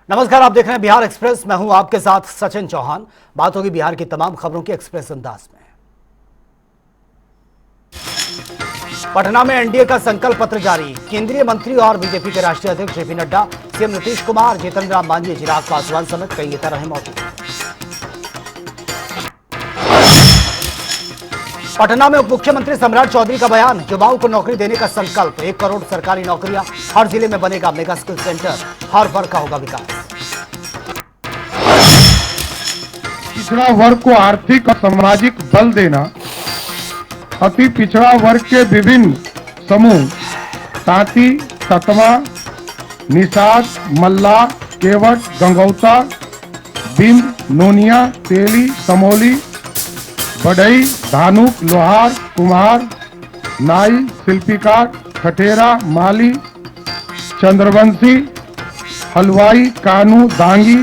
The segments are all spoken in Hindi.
नमस्कार, आप देख रहे हैं बिहार एक्सप्रेस। मैं हूं आपके साथ सचिन चौहान। बात होगी बिहार की तमाम खबरों की एक्सप्रेस अंदाज में। पटना में एनडीए का संकल्प पत्र जारी। केंद्रीय मंत्री और बीजेपी के राष्ट्रीय अध्यक्ष जेपी नड्डा, सीएम नीतीश कुमार, जीतन राम मांझी, चिराग पासवान समेत कई नेता रहे मौजूद। पटना में उप मुख्यमंत्री सम्राट चौधरी का बयान। युवाओं को नौकरी देने का संकल्प। 1 करोड़ सरकारी नौकरियां, हर जिले में बनेगा मेगा स्किल सेंटर, हर वर्ग का होगा विकास। पिछड़ा वर्ग को आर्थिक और सामाजिक बल देना, अति पिछड़ा वर्ग के विभिन्न समूह तांती, ततवा, निषाद, मल्ला, केवट, गंगौता, बिंद, नोनिया, तेली, समोली, बढ़ई, धानुक, लोहार, कुम्हार, नाई, शिल्पीकार, ठठेरा, माली, चंद्रवंशी, हलवाई, कानू, दांगी,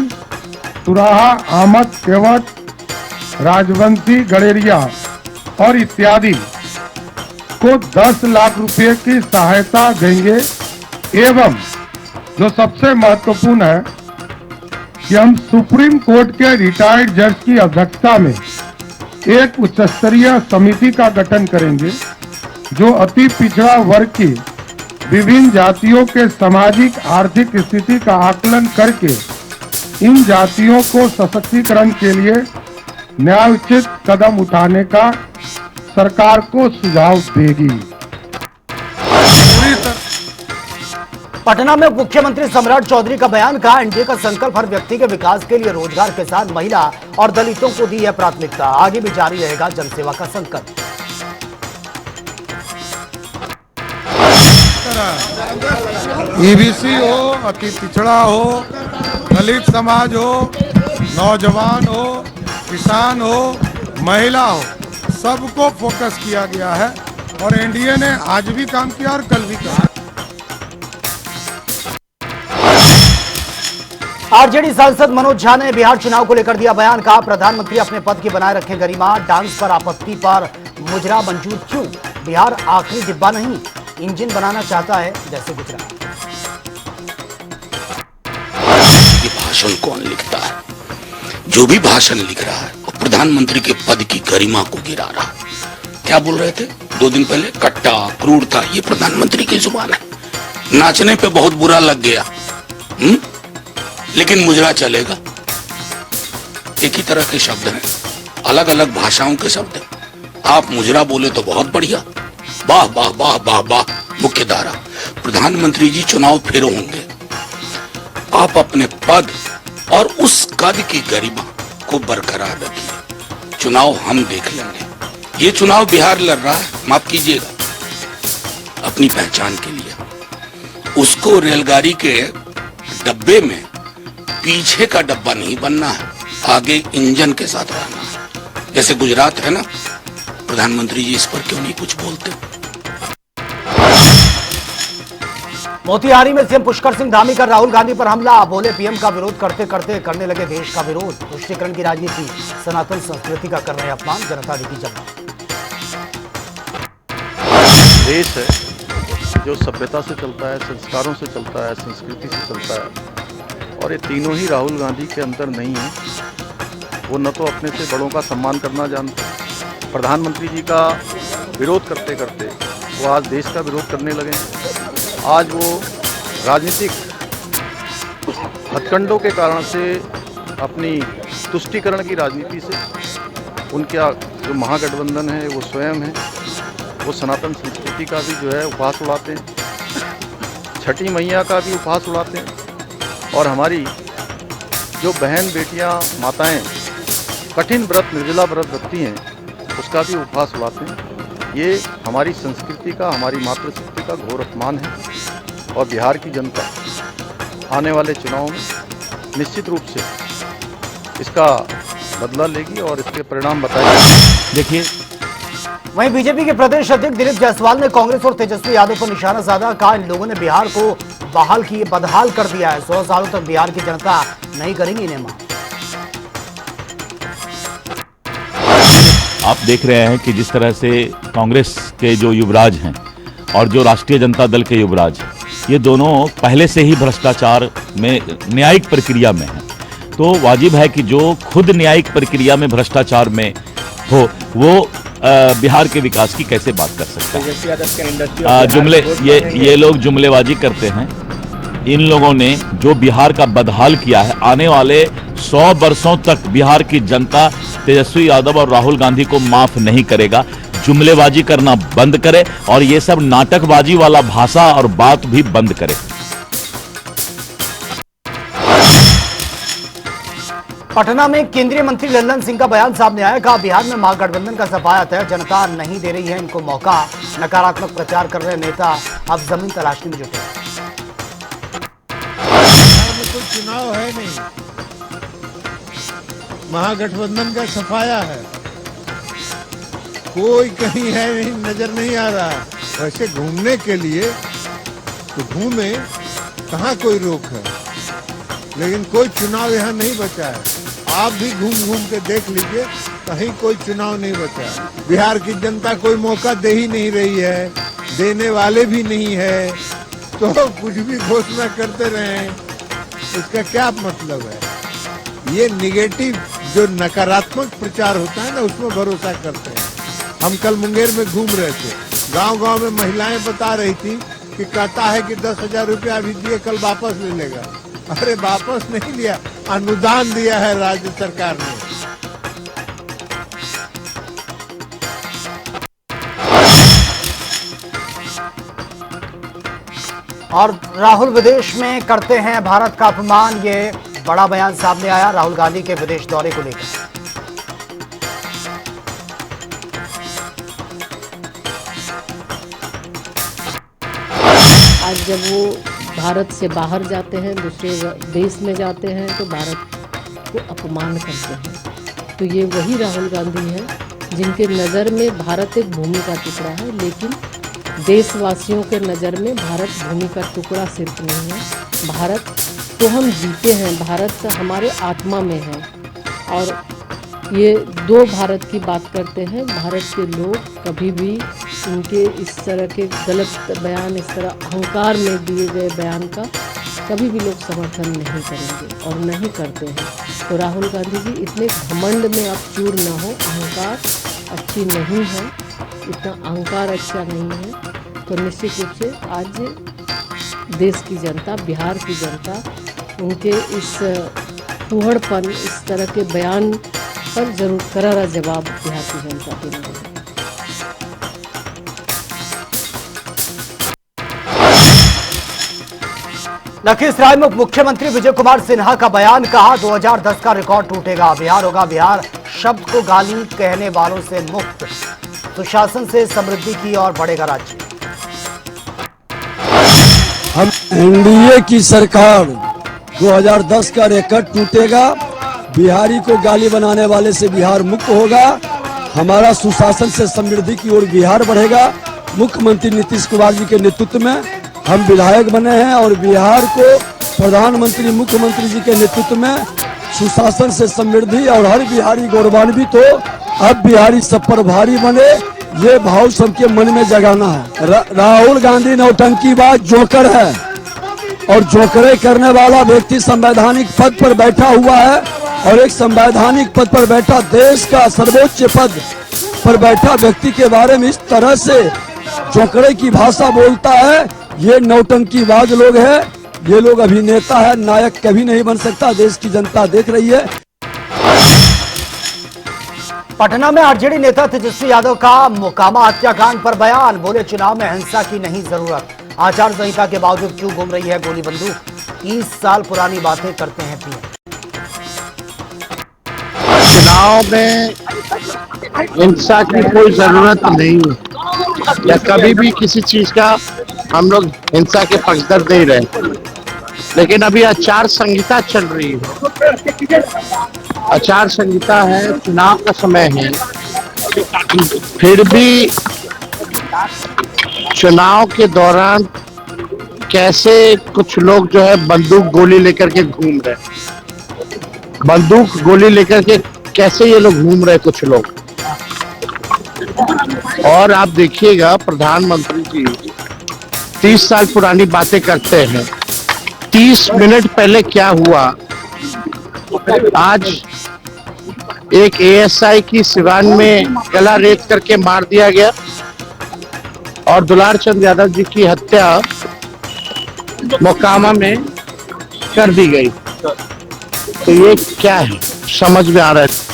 तुराहा, आमद, केवट, राजवंशी, गड़ेरिया और इत्यादि को 10 लाख रुपए की सहायता देंगे। एवं जो सबसे महत्वपूर्ण है कि हम सुप्रीम कोर्ट के रिटायर्ड जज की अध्यक्षता में एक उच्च स्तरीय समिति का गठन करेंगे जो अति पिछड़ा वर्ग की विभिन्न जातियों के सामाजिक आर्थिक स्थिति का आकलन करके इन जातियों को सशक्तिकरण के लिए न्यायोचित कदम उठाने का सरकार को सुझाव देगी। पटना में मुख्यमंत्री सम्राट चौधरी का बयान। कहा, एनडीए का संकल्प हर व्यक्ति के विकास के लिए रोजगार, किसान, महिला और दलितों को दी है प्राथमिकता। आगे भी जारी रहेगा जनसेवा का संकल्प। ईबीसी हो, अति पिछड़ा हो, दलित समाज हो, नौजवान हो, किसान हो, महिला हो, सबको फोकस किया गया है और एनडीए ने आज भी काम किया और कल भी किया। आरजेडी सांसद मनोज झा ने बिहार चुनाव को लेकर दिया बयान। कहा, प्रधानमंत्री अपने पद की बनाए रखें गरिमा। डांस पर आपत्ति पर मुजरा मंजूर क्यों? बिहार आखिरी डिब्बा नहीं, इंजन बनाना चाहता है जैसे गुजरात। ये भाषण कौन लिखता है? जो भी भाषण लिख रहा है वो प्रधानमंत्री के पद की गरिमा को गिरा रहा है। क्या बोल रहे थे 2 दिन पहले? कट्टा, क्रूरता, ये प्रधानमंत्री की जुबान है। नाचने पे बहुत बुरा लग गया, लेकिन मुजरा चलेगा। एक ही तरह के शब्द हैं, अलग अलग भाषाओं के शब्द हैं। आप मुजरा बोले तो बहुत बढ़िया, वाह वाह वाह वाह वाह, मुख्य धारा। प्रधानमंत्री जी चुनाव फिर होंगे, आप अपने पद और उस कद की गरिमा को बरकरार रखिए। चुनाव हम देख लेंगे। ये चुनाव बिहार लड़ रहा है, माफ कीजिएगा, अपनी पहचान के लिए। उसको रेलगाड़ी के डब्बे में पीछे का डब्बा नहीं बनना है, आगे इंजन के साथ रहना है। जैसे गुजरात है ना, प्रधानमंत्री जी इस पर क्यों नहीं कुछ बोलते? मोतिहारी में सीएम पुष्कर सिंह धामी का राहुल गांधी पर हमला। बोले, पीएम का विरोध करते करते करने लगे देश का विरोध। तुष्टीकरण की राजनीति, सनातन संस्कृति का कर रहे अपमान, जनता की जवाब। देश है जो सभ्यता से चलता है, संस्कारों से चलता है, संस्कृति से चलता है, और ये तीनों ही राहुल गांधी के अंदर नहीं है। वो न तो अपने से बड़ों का सम्मान करना जानते, प्रधानमंत्री जी का विरोध करते करते वो आज देश का विरोध करने लगे। आज वो राजनीतिक हथकंडों के कारण से, अपनी तुष्टीकरण की राजनीति से, उनका जो महागठबंधन है वो स्वयं है, वो सनातन संस्कृति का भी जो है उपहास उड़ाते हैं, छठी मैया का भी उपहास उड़ाते हैं, और हमारी जो बहन बेटियां माताएं कठिन व्रत, निर्जला व्रत रखती हैं, उसका भी उपहास उड़ाते हैं। ये हमारी संस्कृति का, हमारी मातृशक्ति का घोर अपमान है और बिहार की जनता आने वाले चुनाव में निश्चित रूप से इसका बदला लेगी और इसके परिणाम बताएगी। देखिए, वहीं बीजेपी के प्रदेश अध्यक्ष दिलीप जायसवाल ने कांग्रेस और तेजस्वी यादव पर निशाना साधा। कहा, इन लोगों ने बिहार को बदहाल कर दिया है। 100 सालों तक बिहार की जनता नहीं करेंगी इन्हें माफ। आप देख रहे हैं कि जिस तरह से कांग्रेस के जो युवराज हैं और जो राष्ट्रीय जनता दल के युवराज हैं, ये दोनों पहले से ही भ्रष्टाचार में न्यायिक प्रक्रिया में हैं। तो वाजिब है कि जो खुद न्यायिक प्रक्रिया में भ्रष्टाचार में हो वो बिहार के विकास की कैसे बात कर सकता है। जुमले ये लोग जुमलेबाजी करते हैं। इन लोगों ने जो बिहार का बदहाल किया है, आने वाले 100 वर्षों तक बिहार की जनता तेजस्वी यादव और राहुल गांधी को माफ नहीं करेगा। जुमलेबाजी करना बंद करे और ये सब नाटकबाजी वाला भाषा और बात भी बंद करे। पटना में केंद्रीय मंत्री लल्लन सिंह का बयान सामने आया। कहा बिहार में महागठबंधन का सफाया है, जनता नहीं दे रही है इनको मौका। नकारात्मक प्रचार कर रहे नेता अब जमीन तलाशने में जुटे। कोई चुनाव है नहीं, महागठबंधन का सफाया है, कोई कहीं है नहीं, नजर नहीं आ रहा। वैसे घूमने के लिए तो घूमे, कहाँ कोई रोक है, लेकिन कोई चुनाव यहाँ नहीं बचा है। आप भी घूम घूम के देख लीजिए, कहीं कोई चुनाव नहीं बचा है। बिहार की जनता कोई मौका दे ही नहीं रही है, देने वाले भी नहीं है, तो कुछ भी घोषणा करते रहे, इसका क्या मतलब है। ये निगेटिव जो नकारात्मक प्रचार होता है ना, उसमें भरोसा करते हैं। हम कल मुंगेर में घूम रहे थे, गांव-गांव में महिलाएं बता रही थी कि कहता है कि 10,000 रुपया अभी दिए, कल वापस ले लेगा। अरे वापस नहीं लिया, अनुदान दिया है राज्य सरकार ने। और राहुल विदेश में करते हैं भारत का अपमान, ये बड़ा बयान सामने आया राहुल गांधी के विदेश दौरे को लेकर। आज जब वो भारत से बाहर जाते हैं, दूसरे देश में जाते हैं, तो भारत को अपमान करते हैं। तो ये वही राहुल गांधी हैं जिनके नज़र में भारत एक भूमि का टुकड़ा है, लेकिन देशवासियों के नज़र में भारत भूमि का टुकड़ा सिर्फ नहीं है। भारत तो हम जीते हैं, भारत हमारे आत्मा में है। और ये दो भारत की बात करते हैं। भारत के लोग कभी भी इनके इस तरह के गलत बयान, इस तरह अहंकार में दिए गए बयान का कभी भी लोग समर्थन नहीं करेंगे और नहीं करते हैं। तो राहुल गांधी जी इतने घमंड में आप चूर न हो। अहंकार अच्छी नहीं है, इतना अहंकार अच्छा नहीं है। तो निश्चित रूप से आज देश की जनता, बिहार की जनता उनके इस फूहड़पन, इस तरह के बयान पर जरूर करारा जवाब बिहार की जनता देने लगी। लखीसराय में मुख्यमंत्री विजय कुमार सिन्हा का बयान। कहा 2010 का रिकॉर्ड टूटेगा, बिहार होगा बिहार शब्द को गाली कहने वालों से मुक्त, सुशासन से समृद्धि की ओर बढ़ेगा राज्य। हम एनडीए की सरकार 2010 का रिकॉर्ड टूटेगा, बिहारी को गाली बनाने वाले से बिहार मुक्त होगा, हमारा सुशासन से समृद्धि की ओर बिहार बढ़ेगा। मुख्यमंत्री नीतीश कुमार जी के नेतृत्व में हम विधायक बने हैं और बिहार को प्रधानमंत्री मुख्यमंत्री जी के नेतृत्व में सुशासन से समृद्धि और हर बिहारी गौरवान्वित हो। अब बिहारी सब पर भारी बने, ये भाव सबके मन में जगाना है। राहुल गांधी नौटंकीबाज जोकर है और जोकरे करने वाला व्यक्ति संवैधानिक पद पर बैठा हुआ है और एक संवैधानिक पद पर बैठा, देश का सर्वोच्च पद पर बैठा व्यक्ति के बारे में इस तरह से जोकरे की भाषा बोलता है, ये नौटंकीबाज लोग हैं। ये लोग अभिनेता है, नायक कभी नहीं बन सकता। देश की जनता देख रही है। पटना में आरजेडी नेता तेजस्वी यादव का मोकामा हत्याकांड पर बयान। बोले चुनाव में हिंसा की नहीं जरूरत, आचार संहिता के बावजूद क्यों घूम रही है गोली बंदूक, 30 साल पुरानी बातें करते हैं पीएम। चुनाव में हिंसा की कोई जरूरत नहीं है, या कभी भी किसी चीज का हम लोग हिंसा के पक्षधर नहीं रहे। लेकिन अभी आचार संहिता चल रही है, आचार संहिता है, चुनाव का समय है, फिर भी चुनाव के दौरान कैसे कुछ लोग जो है बंदूक गोली लेकर के घूम रहे, बंदूक गोली लेकर के कैसे ये लोग घूम रहे कुछ लोग। और आप देखिएगा प्रधानमंत्री जी 30 साल पुरानी बातें करते हैं। 30 मिनट पहले क्या हुआ, आज एक एएसआई की सिवान में गला रेत करके मार दिया गया और दुलार चंद यादव जी की हत्या मोकामा में कर दी गई। तो ये क्या है, समझ में आ रहा है।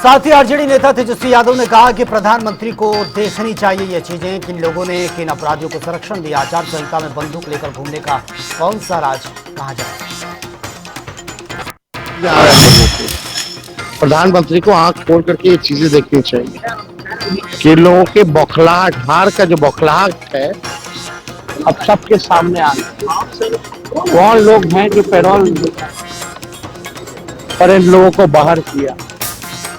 साथ ही आरजेडी नेता तेजस्वी यादव ने कहा कि प्रधानमंत्री को देखनी चाहिए ये चीजें, किन लोगों ने किन अपराधियों को संरक्षण दिया। आचार संहिता में बंदूक लेकर घूमने का कौन सा राज कहा जाए। प्रधानमंत्री को आंख खोल करके ये चीजें देखनी चाहिए कि लोगों के बौखलाहट, हार का जो बौखलाहट है अब सबके सामने आ गया। कौन लोग हैं जो पैरोल पर इन लोगों को बाहर किया,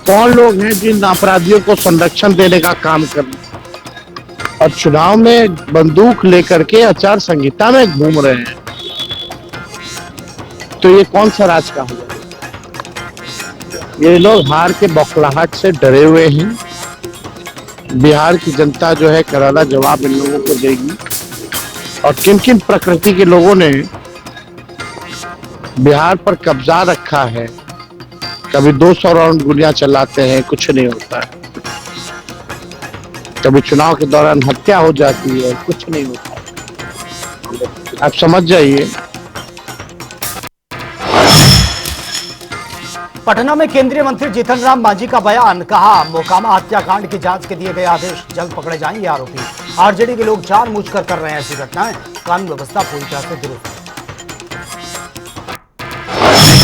कौन लोग हैं जिन अपराधियों को संरक्षण देने का काम कर रहे और चुनाव में बंदूक लेकर के आचार संहिता में घूम रहे हैं। तो ये कौन सा राज का हुआ। ये लोग हार के बौखलाहट से डरे हुए हैं। बिहार की जनता जो है करारा जवाब इन लोगों को देगी। और किन किन प्रकृति के लोगों ने बिहार पर कब्जा रखा है, कभी 200 राउंड गोलियां चलाते हैं, कुछ नहीं होता है। कभी चुनाव के दौरान हत्या हो जाती है, कुछ नहीं होता है। आप समझ जाइए। पटना में केंद्रीय मंत्री जीतन राम मांझी का बयान, कहा मोकामा हत्याकांड की जांच के दिए गए आदेश जल्द पकड़े जाएंगे आरोपी। आरजेडी के लोग जानबूझकर कर रहे हैं ऐसी घटनाएं, कानून व्यवस्था पूरी तरह से दुरुस्त।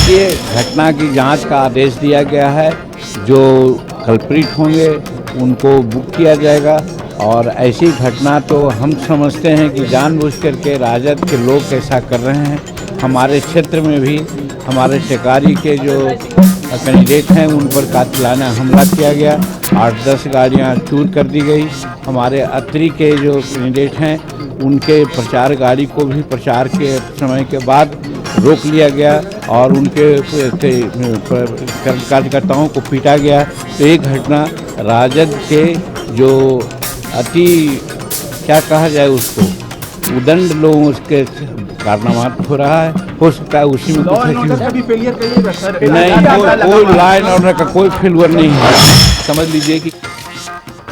ये घटना की जांच का आदेश दिया गया है। जो कल्प्रिट होंगे उनको बुक किया जाएगा और ऐसी घटना तो हम समझते हैं कि जानबूझ करके राजद के लोग ऐसा कर रहे हैं। हमारे क्षेत्र में भी हमारे टेकारी के जो कैंडिडेट हैं उन पर कातिलाना हमला किया गया, 8-10 गाड़ियां चूर कर दी गई। हमारे अत्री के जो कैंडिडेट हैं उनके प्रचार गाड़ी को भी प्रचार के समय के बाद रोक लिया गया और उनके कार्यकर्ताओं को पीटा गया। तो एक घटना राजद के जो अति क्या कहा जाए उसको उदंड लोग उसके कारनामा हो रहा है। हो सकता है उसी में कुछ नहीं, कोई लाइन ऑर्डर का कोई फेल्यूर नहीं है। समझ लीजिए कि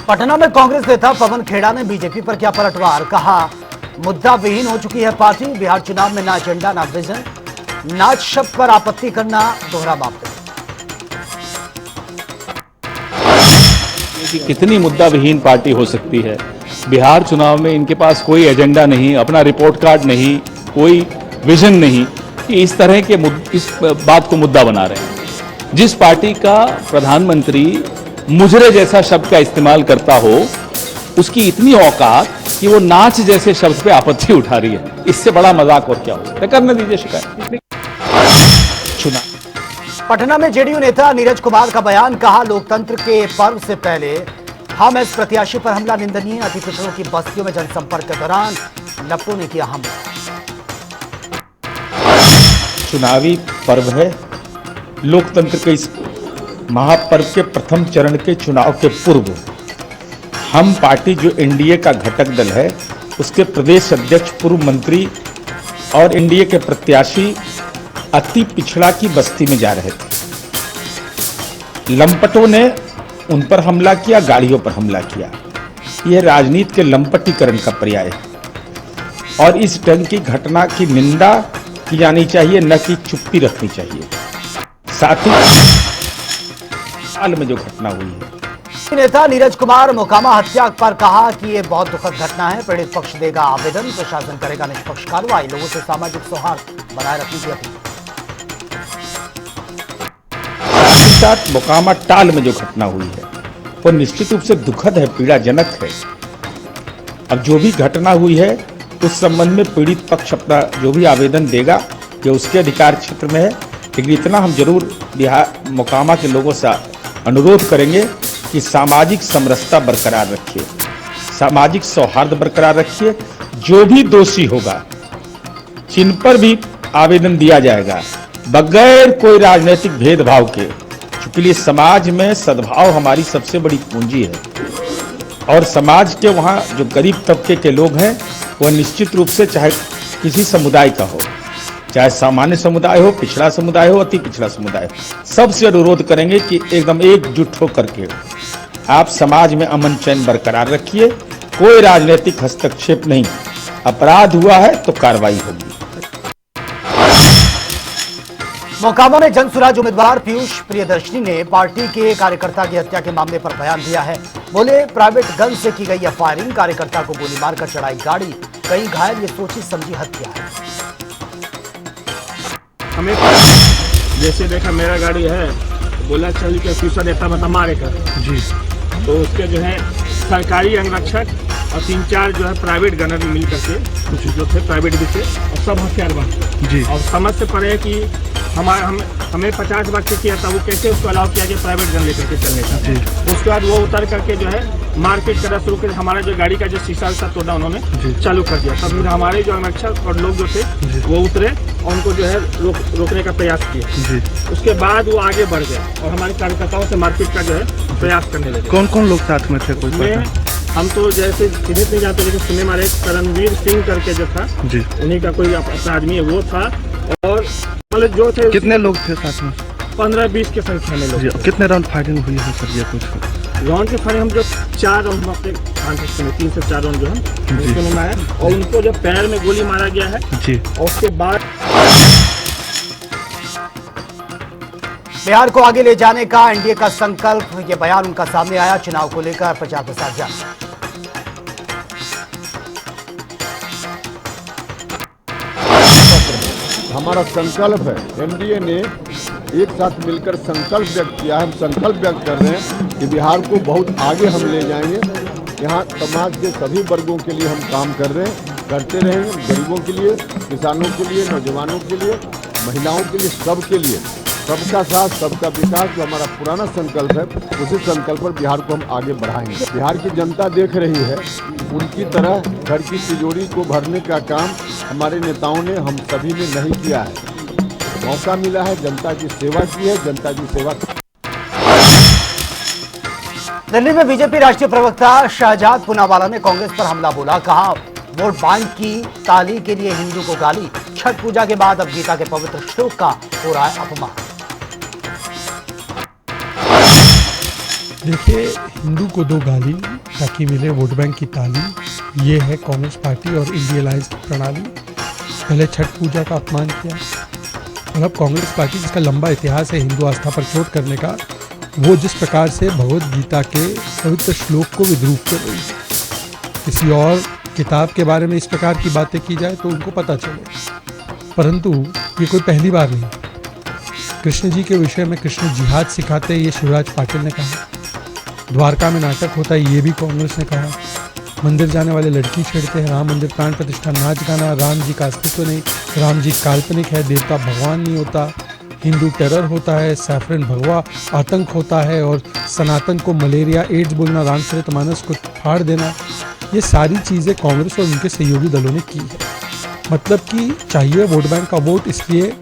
पटना में कांग्रेस नेता पवन खेड़ा ने बीजेपी पर किया पलटवार, कहा मुद्दा विहीन हो चुकी है पार्टी। बिहार चुनाव में ना एजेंडा ना विजन, नाच शब्द पर आपत्ति करना दोहरा मापदंड। कितनी मुद्दा विहीन पार्टी हो सकती है। बिहार चुनाव में इनके पास कोई एजेंडा नहीं, अपना रिपोर्ट कार्ड नहीं, कोई विजन नहीं कि इस तरह के इस बात को मुद्दा बना रहे हैं। जिस पार्टी का प्रधानमंत्री मुजरे जैसा शब्द का इस्तेमाल करता हो, उसकी इतनी औकात कि वो नाच जैसे शब्द पे आपत्ति उठा रही है। इससे बड़ा मजाक और क्या हो सकता है। करने दीजिए शिकायत। चुनाव पटना में जेडीयू नेता नीरज कुमार का बयान, कहा लोकतंत्र के पर्व से पहले हम इस प्रत्याशी पर हमला निंदनीय। अति पिछड़ों की बस्तियों में जनसंपर्क के दौरान लपटों ने किया हमला। चुनावी पर्व है, लोकतंत्र के इस महापर्व के प्रथम चरण के चुनाव के पूर्व हम पार्टी जो एनडीए का घटक दल है उसके प्रदेश अध्यक्ष, पूर्व मंत्री और एनडीए के प्रत्याशी अति पिछड़ा की बस्ती में जा रहे थे। लंपटों ने उन पर हमला किया, गाड़ियों पर हमला किया। यह राजनीति के लंपटीकरण का पर्याय है और इस ढंग की घटना की निंदा की जानी चाहिए, न कि चुप्पी रखनी चाहिए। साथ ही हाल में जो घटना हुई है, नेता नीरज कुमार मोकामा हत्या पर कहा कि यह बहुत दुखद घटना है। पीड़ित पक्ष देगा आवेदन, प्रशासन करेगा निष्पक्ष कार्रवाई। लोगों से सामाजिक सौहार्द बनाए रखने की अपील। साथ ही साथ मोकामा टाल में जो घटना हुई है वो निश्चित रूप से दुखद है, पीड़ाजनक है। अब जो भी घटना हुई है उस संबंध में पीड़ित पक्ष अपना जो भी आवेदन देगा ये उसके अधिकार क्षेत्र में है। लेकिन इतना हम जरूर बिहार मोकामा के लोगों से अनुरोध करेंगे कि सामाजिक समरसता बरकरार रखिए, सामाजिक सौहार्द बरकरार रखिए। जो भी दोषी होगा, जिन पर भी आवेदन दिया जाएगा, बगैर कोई राजनीतिक भेदभाव के, चूंकि समाज में सद्भाव हमारी सबसे बड़ी पूंजी है, और समाज के वहाँ जो गरीब तबके के लोग हैं वह निश्चित रूप से चाहे किसी समुदाय का हो, चाहे सामान्य समुदाय हो, पिछड़ा समुदाय हो, अति पिछड़ा समुदाय हो, सबसे अनुरोध करेंगे कि एकदम एकजुट होकर के आप समाज में अमन चैन बरकरार रखिए। कोई राजनीतिक हस्तक्षेप नहीं, अपराध हुआ है तो कार्रवाई होगी। मोकामा में जन सुराज उम्मीदवार पीयूष प्रियदर्शनी ने पार्टी के कार्यकर्ता की हत्या के मामले पर बयान दिया है। बोले, प्राइवेट गन से की गई यह फायरिंग, कार्यकर्ता को गोली मारकर चढ़ाई गाड़ी, कई घायल, ये सोची समझी हत्या है। हमें जैसे देखा मेरा गाड़ी है, बोला चल के पीछा देता मतलब मारेगा जी, तो उसके जो है सरकारी अंगरक्षक और 3-4 जो है प्राइवेट गनर मिल करके जो थे प्राइवेट भी थे और सब हथियार बंद जी। और समझ से पड़े कि हमें 50 बार चेक किया था, वो कैसे उसको अलाउ किया कि प्राइवेट गन लेकर के चलने का जी। उसके बाद वो उतर करके जो है मारपीट करना शुरू कर, हमारा जो गाड़ी का जो शीशा था तोड़ना उन्होंने चालू कर दिया। तब फिर हमारे जो अंगरक्षक और लोग जो थे वो उतरे और उनको जो है रोकने का प्रयास किया। उसके बाद वो आगे बढ़ गए और हमारे कार्यकर्ताओं से मारपीट का जो है प्रयास करने लगे। कौन कौन लोग साथ में थे? कोई हम तो जैसे सीधे नहीं जाते, लेकिन सुनने में एक करणवीर सिंह करके जो था जी, उन्हीं का कोई अपना आदमी है वो था। और मतलब जो थे, कितने लोग थे साथ में? 15-20 की संख्या में लोग। कितने राउंड फायरिंग हुई है सर? ये कुछ राउंड की फायरिंग हम जो 4 राउंड हम अपने 3 से 4 राउंड जो हम आया और उनको जो पैर में गोली मारा गया है जी। और उसके बाद बिहार को आगे ले जाने का एनडीए का संकल्प, ये बयान उनका सामने आया। चुनाव को लेकर प्रचार प्रसार जारी। हमारा संकल्प है, एनडीए ने एक साथ मिलकर संकल्प व्यक्त किया है। हम संकल्प व्यक्त कर रहे हैं कि बिहार को बहुत आगे हम ले जाएंगे। यहाँ समाज के सभी वर्गों के लिए हम काम कर रहे हैं, करते रहेंगे। गरीबों के लिए, किसानों के लिए, नौजवानों के लिए, महिलाओं के लिए, सबके लिए, सबका साथ सबका विकास जो हमारा पुराना संकल्प है, उसी संकल्प पर बिहार को हम आगे बढ़ाएंगे। बिहार की जनता देख रही है, उनकी तरह घर की तिजोरी को भरने का काम हमारे नेताओं ने, हम सभी ने नहीं किया है। मौका मिला है, जनता की सेवा की है, जनता की सेवा। दिल्ली में बीजेपी राष्ट्रीय प्रवक्ता शहजाद पूनावाला ने कांग्रेस पर हमला बोला। कहा, वोट बैंक की ताली के लिए हिंदू को गाली, छठ पूजा के बाद अब गीता के पवित्र श्लोक का हो रहा है अपमान। देखिए, हिंदू को दो गाली ताकि मिले वोट बैंक की ताली, ये है कांग्रेस पार्टी और इंडिया अलायंस की प्रणाली। पहले छठ पूजा का अपमान किया और अब कांग्रेस पार्टी, जिसका लंबा इतिहास है हिंदू आस्था पर चोट करने का, वो जिस प्रकार से भगवत गीता के पवित्र श्लोक को विद्रूप कर रही है। किसी और किताब के बारे में इस प्रकार की बातें की जाए तो उनको पता चले, परंतु ये कोई पहली बार नहीं। कृष्ण जी के विषय में कृष्ण जिहाद सिखाते हैं, ये शिवराज पाटिल ने कहा। द्वारका में नाटक होता है, ये भी कांग्रेस ने कहा। मंदिर जाने वाले लड़की छेड़ते हैं, राम मंदिर प्राण प्रतिष्ठा, नाच गाना, राम जी का अस्तित्व नहीं, राम जी काल्पनिक है, देवता भगवान नहीं होता, हिंदू टेरर होता है, सैफरन भगवा आतंक होता है, और सनातन को मलेरिया एड्स बोलना, रामचरितमानस को फाड़ देना, ये सारी चीज़ें कांग्रेस और उनके सहयोगी दलों ने की है। मतलब कि चाहिए वोट बैंक का वोट, इसलिए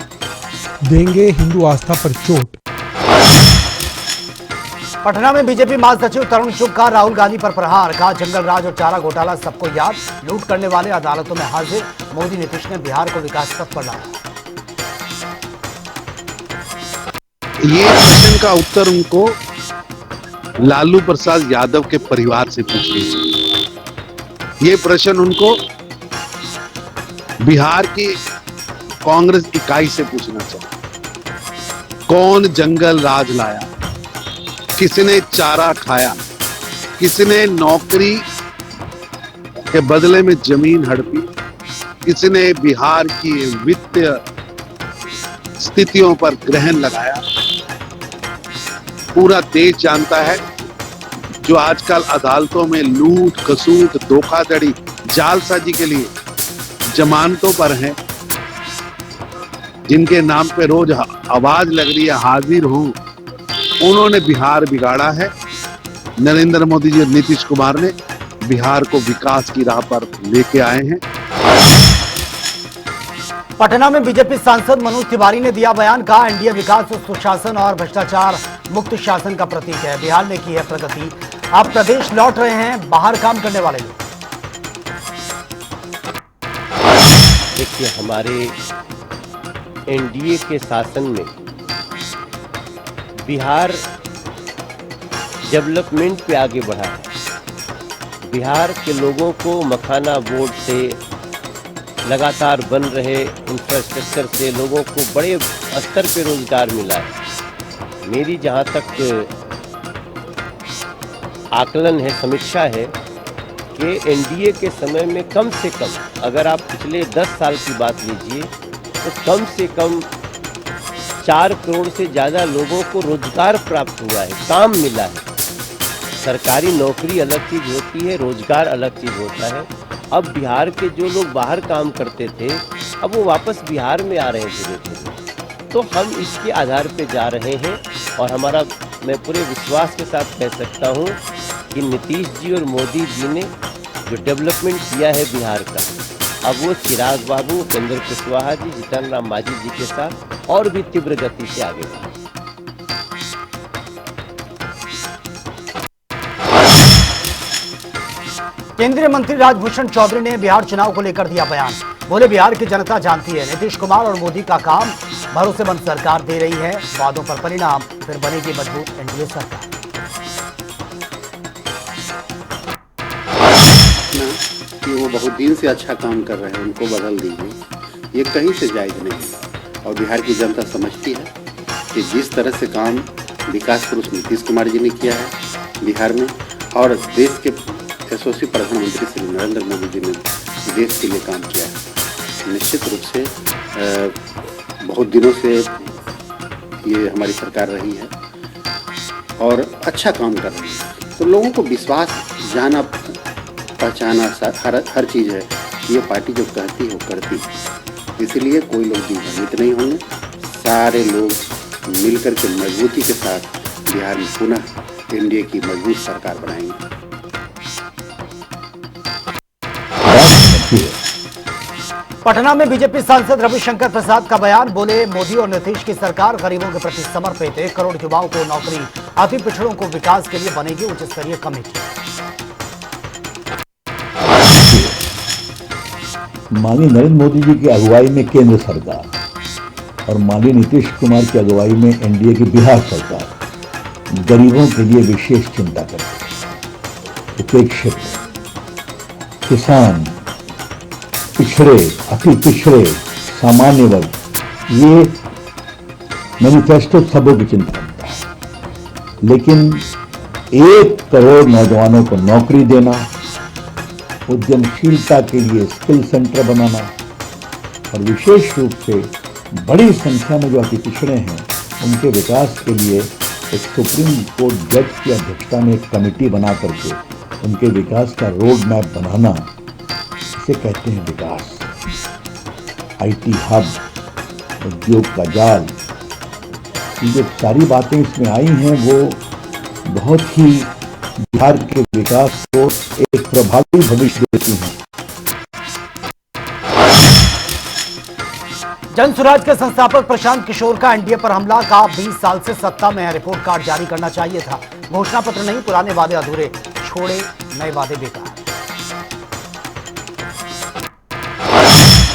देंगे हिंदू आस्था पर चोट। पटना में बीजेपी महासचिव तरुण चुग का राहुल गांधी पर प्रहार। कहा, जंगल राज और चारा घोटाला सबको याद, लूट करने वाले अदालतों में हाजिर। मोदी नीतीश ने बिहार को विकास पथ पर लाया। ये प्रश्न का उत्तर उनको लालू प्रसाद यादव के परिवार से पूछ लीजिए। ये प्रश्न उनको बिहार की कांग्रेस इकाई से पूछना चाहिए। कौन जंगल राज लाया, किसने चारा खाया, किसने नौकरी के बदले में जमीन हड़पी, किसने बिहार की वित्तीय स्थितियों पर ग्रहण लगाया। पूरा देश जानता है जो आजकल अदालतों में लूट खसूट धोखाधड़ी जालसाजी के लिए जमानतों पर हैं, जिनके नाम पे रोज आवाज लग रही है हाजिर हूं, उन्होंने बिहार बिगाड़ा है। नरेंद्र मोदी जी और नीतीश कुमार ने बिहार को विकास की राह पर लेके आए हैं। पटना में बीजेपी सांसद मनोज तिवारी ने दिया बयान। कहा, एनडीए विकास, सुशासन और भ्रष्टाचार मुक्त शासन का प्रतीक है। बिहार ने की है प्रगति, अब प्रदेश लौट रहे हैं बाहर काम करने वाले लोग। देखिए, हमारे एनडीए के शासन में बिहार डेवलपमेंट पे आगे बढ़ा है। बिहार के लोगों को मखाना बोर्ड से लगातार बन रहे इंफ्रास्ट्रक्चर से लोगों को बड़े स्तर पे रोजगार मिला है। मेरी जहाँ तक आकलन है, समीक्षा है कि एनडीए के समय में कम से कम, अगर आप पिछले 10 साल की बात लीजिए, तो कम से कम 4 करोड़ से ज़्यादा लोगों को रोजगार प्राप्त हुआ है, काम मिला है। सरकारी नौकरी अलग चीज़ होती है, रोजगार अलग चीज़ होता है। अब बिहार के जो लोग बाहर काम करते थे, अब वो वापस बिहार में आ रहे हैं धीरे धीरे। तो हम इसके आधार पे जा रहे हैं और मैं पूरे विश्वास के साथ कह सकता हूँ कि नीतीश जी और मोदी जी ने जो डेवलपमेंट किया है बिहार का, अब वो चिराग बाबू, उपेंद्र कुशवाहा जी, जीतन राम मांझी जी के साथ और भी तीव्र गति से आगे बढ़े। केंद्रीय मंत्री राजभूषण चौधरी ने बिहार चुनाव को लेकर दिया बयान। बोले, बिहार की जनता जानती है नीतीश कुमार और मोदी का काम, भरोसेमंद सरकार दे रही है, वादों पर परिणाम, फिर बनेगी मजबूत एनडीए सरकार। कि वो बहुत दिन से अच्छा काम कर रहे हैं, उनको बदल दीजिए, ये कहीं से जायज नहीं है। और बिहार की जनता समझती है कि जिस तरह से काम विकास पुरुष नीतीश कुमार जी ने किया है बिहार में, और देश के यशस्वी प्रधानमंत्री श्री नरेंद्र मोदी जी ने देश के लिए काम किया है, निश्चित रूप से बहुत दिनों से ये हमारी सरकार रही है और अच्छा काम कर रही है। तो लोगों को विश्वास, जाना पहचाना हर चीज़ है कि ये पार्टी जो कहती है वो करती है। इसलिए कोई लोग दिग्भ्रमित नहीं होंगे। सारे लोग मिलकर के मजबूती के साथ बिहार में पुनः एनडीए की मजबूत सरकार बनाएंगे। पटना में बीजेपी सांसद रविशंकर प्रसाद का बयान। बोले, मोदी और नीतीश की सरकार गरीबों के प्रति समर्पित है, 1 करोड़ युवाओं को नौकरी, अति पिछड़ों को विकास के लिए बनेगी उच्च स्तरीय कमेटी। माननीय नरेंद्र मोदी जी की अगुवाई में केंद्र सरकार और माननीय नीतीश कुमार की अगुवाई में एनडीए की बिहार सरकार गरीबों के लिए विशेष चिंता करती है। उपेक्षित, किसान, पिछड़े, अति पिछड़े, सामान्य वर्ग, ये मैनिफेस्टो सबों की चिंता करता है। लेकिन 1 करोड़ नौजवानों को नौकरी देना, उद्यमशीलता के लिए स्किल सेंटर बनाना और विशेष रूप से बड़ी संख्या में जो अति पिछड़े हैं उनके विकास के लिए एक सुप्रीम कोर्ट जज की अध्यक्षता में एक कमेटी बना करके उनके विकास का रोड मैप बनाना, इसे कहते हैं विकास। आईटी हब, उद्योग का जाल, ये जो सारी बातें इसमें आई हैं वो बहुत ही बिहार के विकास को एक प्रभावी भविष्य देती हैं। जनसुराज के संस्थापक प्रशांत किशोर का एनडीए पर हमला। का 20 साल से सत्ता में है, रिपोर्ट कार्ड जारी करना चाहिए था, घोषणा पत्र नहीं, पुराने वादे अधूरे, छोड़े नए वादे बेकार।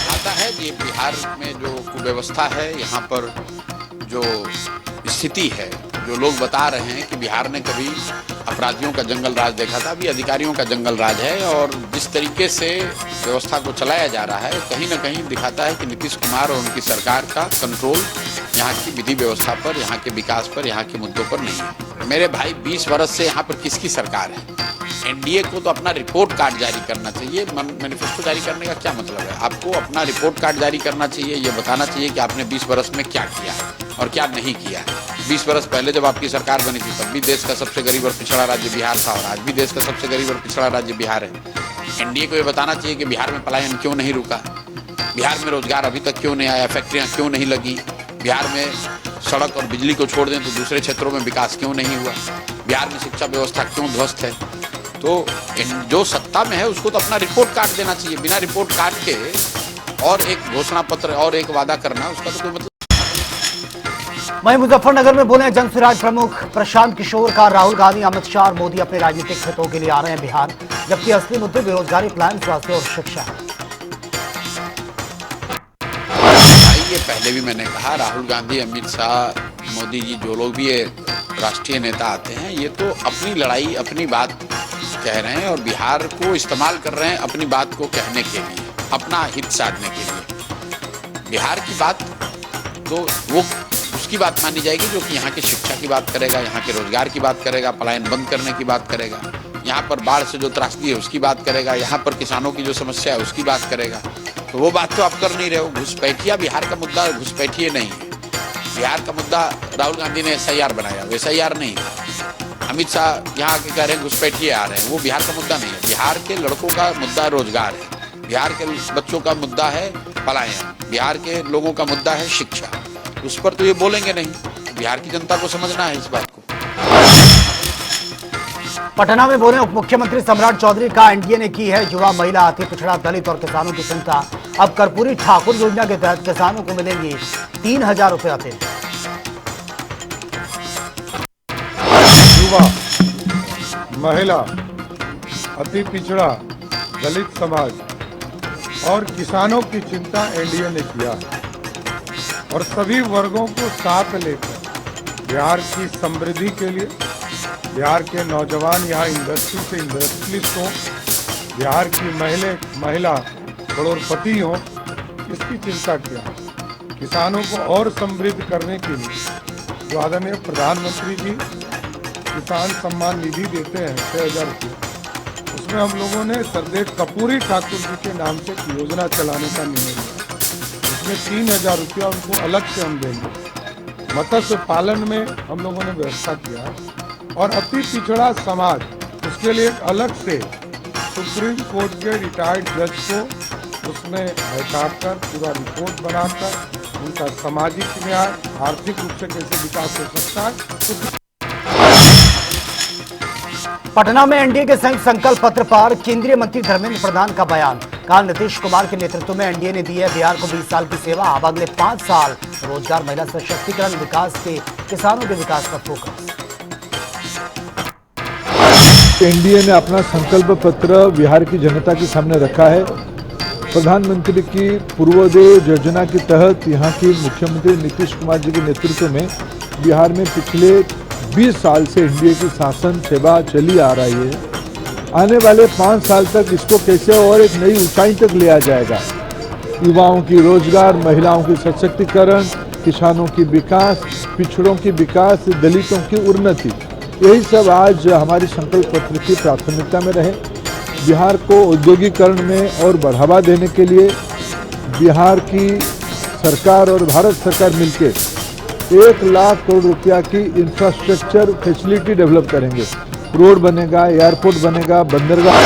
आता है ये बिहार में जो कुव्यवस्था है, यहाँ पर जो स्थिति है, जो लोग बता रहे हैं कि बिहार ने कभी अपराधियों का जंगल राज देखा था, अभी अधिकारियों का जंगल राज है। और जिस तरीके से व्यवस्था को चलाया जा रहा है, कहीं ना कहीं दिखाता है कि नीतीश कुमार और उनकी सरकार का कंट्रोल यहाँ की विधि व्यवस्था पर, यहाँ के विकास पर, यहाँ के मुद्दों पर नहीं है। मेरे भाई 20 वर्ष से यहाँ पर किसकी सरकार है? एनडीए को तो अपना रिपोर्ट कार्ड जारी करना चाहिए। मैनिफेस्टो जारी करने का क्या मतलब है? आपको अपना रिपोर्ट कार्ड जारी करना चाहिए, ये बताना चाहिए कि आपने 20 वर्ष में क्या किया है और क्या नहीं किया है। 20 वर्ष पहले जब आपकी सरकार बनी थी तब भी देश का सबसे गरीब और पिछड़ा राज्य बिहार था और आज भी देश का सबसे गरीब और पिछड़ा राज्य बिहार है। एनडीए को ये बताना चाहिए कि बिहार में पलायन क्यों नहीं रुका, बिहार में रोजगार अभी तक क्यों नहीं आया, फैक्ट्रियाँ क्यों नहीं लगी, बिहार में सड़क और बिजली को छोड़ दें तो दूसरे क्षेत्रों में विकास क्यों नहीं हुआ, बिहार में शिक्षा व्यवस्था क्यों ध्वस्त है। तो जो सत्ता में है उसको तो अपना रिपोर्ट कार्ड देना चाहिए। बिना रिपोर्ट कार्ड के और एक घोषणा पत्र और एक वादा करना, उसका तो कोई मतलब। वहीं मुजफ्फरनगर में बोले जनसुराज प्रमुख प्रशांत किशोर का राहुल गांधी, अमित शाह और मोदी अपने राजनीतिक हितों के लिए आ रहे हैं बिहार, जबकि असली मुद्दे बेरोजगारी, प्लान, स्वास्थ्य और शिक्षा। ये पहले भी मैंने कहा, राहुल गांधी, अमित शाह, मोदी जी, जो लोग भी ये राष्ट्रीय नेता आते हैं, ये तो अपनी लड़ाई, अपनी बात कह रहे हैं और बिहार को इस्तेमाल कर रहे हैं अपनी बात को कहने के लिए, अपना हित साधने के लिए। बिहार की बात तो वो उसकी बात मानी जाएगी जो कि यहाँ की शिक्षा की बात करेगा, यहाँ के रोजगार की बात करेगा, पलायन बंद करने की बात करेगा, यहाँ पर बाढ़ से जो त्रासदी है उसकी बात करेगा, यहाँ पर किसानों की जो समस्या है उसकी बात करेगा। तो वो बात तो आप कर नहीं रहे हो। घुसपैठिया बिहार का मुद्दा घुसपैठिए नहीं है। बिहार का मुद्दा राहुल गांधी ने SIR बनाया, वो SIR नहीं था। अमित शाह यहाँ के कह रहे हैं घुसपैठिए आ रहे हैं, वो बिहार का मुद्दा नहीं है। बिहार के लड़कों का मुद्दा रोजगार है, बिहार के बच्चों का मुद्दा है पलायन, बिहार के लोगों का मुद्दा है शिक्षा। उस पर तो ये बोलेंगे नहीं, बिहार की जनता को समझना है इस बात को। पटना में बोले उप मुख्यमंत्री सम्राट चौधरी का एनडीए ने की है युवा, महिला, अति पिछड़ा, दलित और किसानों की चिंता। अब कर्पूरी ठाकुर योजना के तहत किसानों को मिलेंगे 3000 रुपए अतिरिक्त। युवा, महिला, अति पिछड़ा, दलित समाज और किसानों की चिंता एनडीए ने किया है और सभी वर्गों को साथ लेकर बिहार की समृद्धि के लिए, बिहार के नौजवान यहाँ इंडस्ट्री से इंडस्ट्रियलिस्ट हों, बिहार की महिला करोड़पति हों, इसकी चिंता किया। किसानों को और समृद्ध करने के लिए जो आदरणीय प्रधानमंत्री जी किसान सम्मान निधि देते हैं 6000 रुपये, उसमें हम लोगों ने सरदेव कर्पूरी ठाकुर जी के नाम से एक योजना चलाने का निर्णय लिया। उसमें 3000 रुपया उनको अलग से हम देंगे। मत्स्य पालन में हम लोगों ने व्यवस्था किया है और अति पिछड़ा समाज, उसके लिए एक अलग से सुप्रीम कोर्ट के रिटायर्ड जज को उसमें बैठाकर पूरा रिपोर्ट बनाकर उनका सामाजिक न्याय, आर्थिक रूप से कैसे विकास हो सकता है। पटना में एनडीए के संकल्प पत्र पर केंद्रीय मंत्री धर्मेंद्र प्रधान का बयान। कहा, नीतीश कुमार के नेतृत्व में एनडीए ने दी है बिहार को 20 साल की सेवा। अब अगले 5 साल रोजगार, महिला सशक्तिकरण, विकास के, किसानों के विकास पर फोकस। एनडीए ने अपना संकल्प पत्र बिहार की जनता के सामने रखा है। प्रधानमंत्री की पूर्वोदय योजना के तहत यहाँ की मुख्यमंत्री नीतीश कुमार जी के नेतृत्व में बिहार में पिछले 20 साल से एनडीए की शासन सेवा चली आ रही है। आने वाले 5 साल तक इसको कैसे और एक नई ऊंचाई तक लिया जाएगा। युवाओं की रोजगार, महिलाओं की सशक्तिकरण, किसानों की विकास, पिछड़ों की विकास, दलितों की उन्नति, यही सब आज हमारी संकल्प पत्र की प्राथमिकता में रहे। बिहार को औद्योगिकरण में और बढ़ावा देने के लिए बिहार की सरकार और भारत सरकार मिलकर 1 लाख करोड़ रुपया की इंफ्रास्ट्रक्चर फैसिलिटी डेवलप करेंगे। रोड बनेगा, एयरपोर्ट बनेगा, बंदरगाह।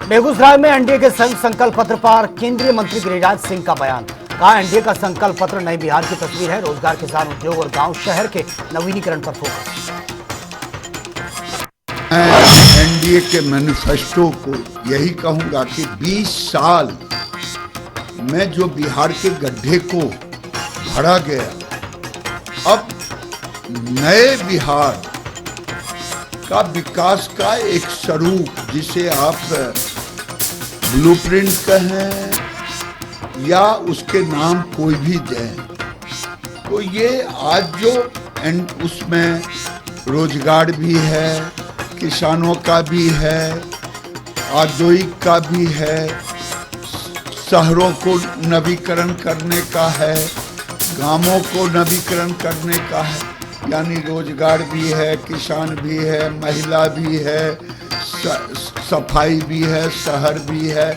बेगूसराय में एनडीए के संकल्प पत्र पर केंद्रीय मंत्री गिरिराज सिंह का बयान। कहा, एनडीए का संकल्प पत्र नए बिहार की तस्वीर है। रोजगार, किसान, उद्योग और गांव शहर के नवीनीकरण पर फोकस। मैं एनडीए के मैनिफेस्टो को यही कहूंगा कि 20 साल में जो बिहार के गड्ढे को भरा गया, अब नए बिहार का विकास का एक स्वरूप, जिसे आप ब्लूप्रिंट कहें या उसके नाम कोई भी दें, तो ये आज जो उसमें रोजगार भी है, किसानों का भी है, औद्योगिक का भी है, शहरों को नवीकरण करने का है, गांवों को नवीकरण करने का है, यानी रोजगार भी है, किसान भी है, महिला भी है, सफाई भी है, शहर भी है।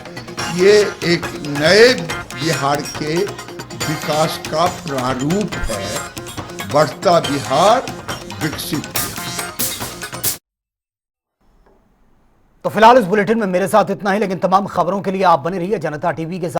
ये एक नए बिहार के विकास का प्रारूप है। बढ़ता बिहार, विकसित बिहार। तो फिलहाल इस बुलेटिन में मेरे साथ इतना ही, लेकिन तमाम खबरों के लिए आप बने रहिए जनता टीवी के साथ।